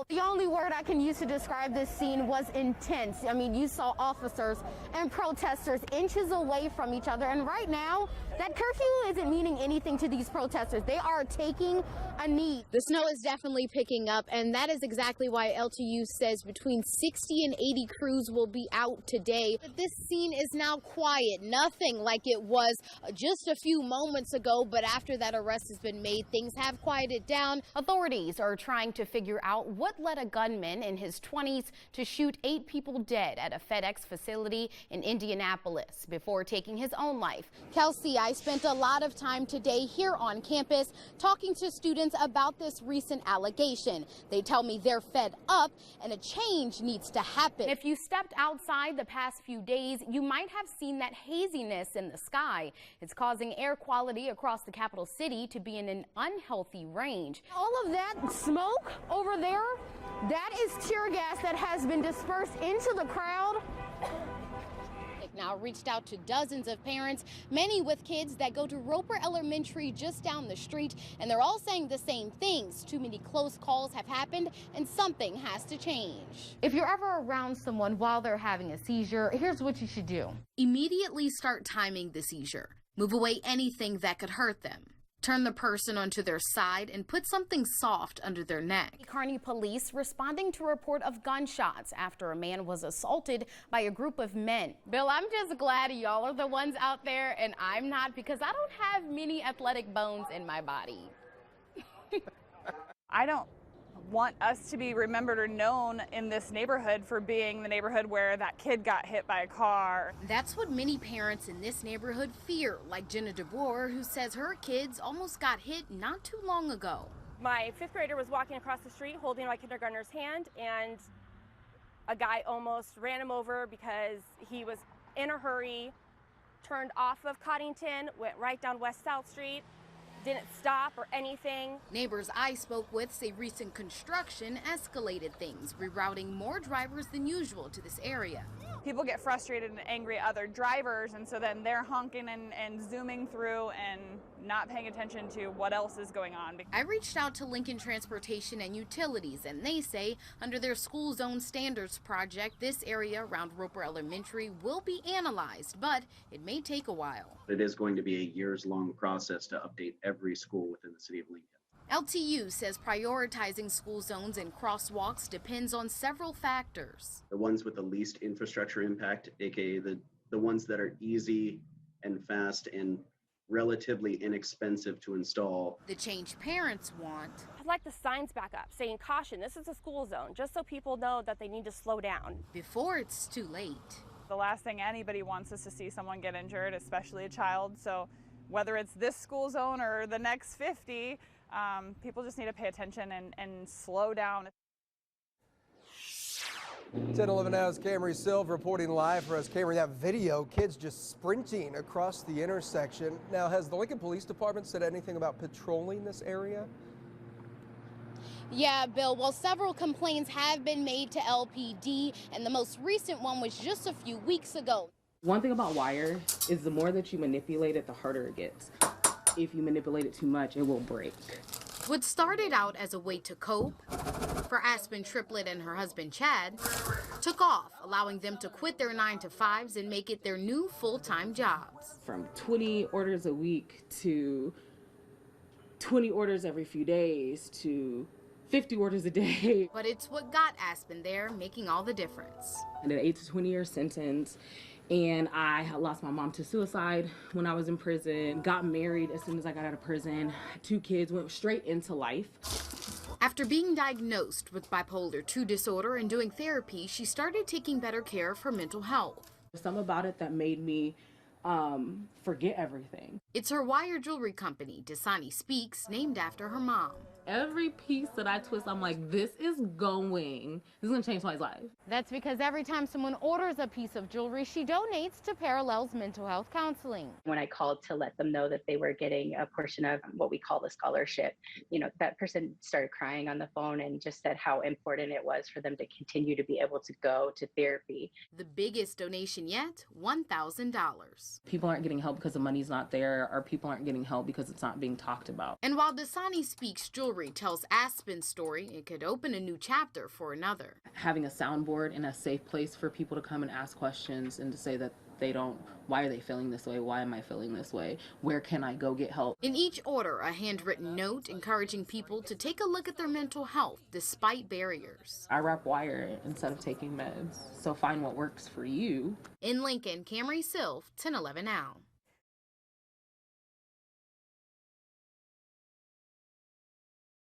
The only word I can use to describe this scene was intense. I mean, you saw officers and protesters inches away from each other. And right now, that curfew isn't meaning anything to these protesters. They are taking a knee. The snow is definitely picking up, and that is exactly why LTU says between 60 and 80 crews will be out today. But this scene is now quiet, nothing like it was just a few moments ago. But after that arrest has been made, things have quieted down. Authorities are trying to figure out what led a gunman in his 20s to shoot 8 people dead at a FedEx facility in Indianapolis before taking his own life. Kelsey, I spent a lot of time today here on campus talking to students about this recent allegation. They tell me they're fed up and a change needs to happen. If you stepped outside the past few days, you might have seen that haziness in the sky. It's causing air quality across the capital city to be in an unhealthy range. All of that smoke over there, that is tear gas that has been dispersed into the crowd. Now reached out to dozens of parents, many with kids that go to Roper Elementary just down the street, and they're all saying the same things. Too many close calls have happened and something has to change. If you're ever around someone while they're having a seizure, here's what you should do. Immediately start timing the seizure. Move away anything that could hurt them. Turn the person onto their side and put something soft under their neck. Kearney police responding to a report of gunshots after a man was assaulted by a group of men. Bill, I'm just glad y'all are the ones out there and I'm not, because I don't have many athletic bones in my body. I don't want us to be remembered or known in this neighborhood for being the neighborhood where that kid got hit by a car. That's what many parents in this neighborhood fear, like Jenna DeBoer, who says her kids almost got hit not too long ago. My 5th grader was walking across the street holding my kindergartner's hand, and a guy almost ran him over because he was in a hurry, turned off of Coddington, went right down West South Street, didn't stop or anything. Neighbors I spoke with say recent construction escalated things, rerouting more drivers than usual to this area. People get frustrated and angry at other drivers, and so then they're honking and zooming through and not paying attention to what else is going on. I reached out to Lincoln Transportation and Utilities, and they say under their school zone standards project, this area around Roper Elementary will be analyzed, but it may take a while. It is going to be a years-long process to update every school within the city of Lincoln. LTU says prioritizing school zones and crosswalks depends on several factors. The ones with the least infrastructure impact, aka the ones that are easy and fast and relatively inexpensive to install. The change parents want. I'd like the signs back up saying caution, this is a school zone, just so people know that they need to slow down. Before it's too late. The last thing anybody wants is to see someone get injured, especially a child. So whether it's this school zone or the next 50, people just need to pay attention and slow down. 10:11 now is Kamri Sylve reporting live for us. Kamri, that video, kids just sprinting across the intersection. Now, has the Lincoln Police Department said anything about patrolling this area? Yeah, Bill. Well, several complaints have been made to LPD, and the most recent one was just a few weeks ago. One thing about wire is the more that you manipulate it, the harder it gets. If you manipulate it too much, it will break. What started out as a way to cope for Aspen Triplett and her husband Chad took off, allowing them to quit their 9-to-5s and make it their new full-time jobs. From 20 orders a week to 20 orders every few days to 50 orders a day. But it's what got Aspen there, making all the difference. I did an 8 to 20 year sentence, and I had lost my mom to suicide when I was in prison, got married as soon as I got out of prison, 2 kids, went straight into life. After being diagnosed with bipolar 2 disorder and doing therapy, she started taking better care of her mental health. Something about it that made me forget everything. It's her wire jewelry company, Dasani Speaks, named after her mom. Every piece that I twist, I'm like, this is gonna change somebody's life. That's because every time someone orders a piece of jewelry, she donates to Parallel's mental health counseling. When I called to let them know that they were getting a portion of what we call the scholarship, that person started crying on the phone and just said how important it was for them to continue to be able to go to therapy. The biggest donation yet, $1,000. People aren't getting help because the money's not there, or people aren't getting help because it's not being talked about. And while Dasani Speaks jewelry Hillary tells Aspen's story, it could open a new chapter for another. Having a soundboard and a safe place for people to come and ask questions and to say that why are they feeling this way? Why am I feeling this way? Where can I go get help? In each order, a handwritten note encouraging people to take a look at their mental health despite barriers. I wrap wire instead of taking meds, so find what works for you. In Lincoln, KamriSylve, 1011 Now.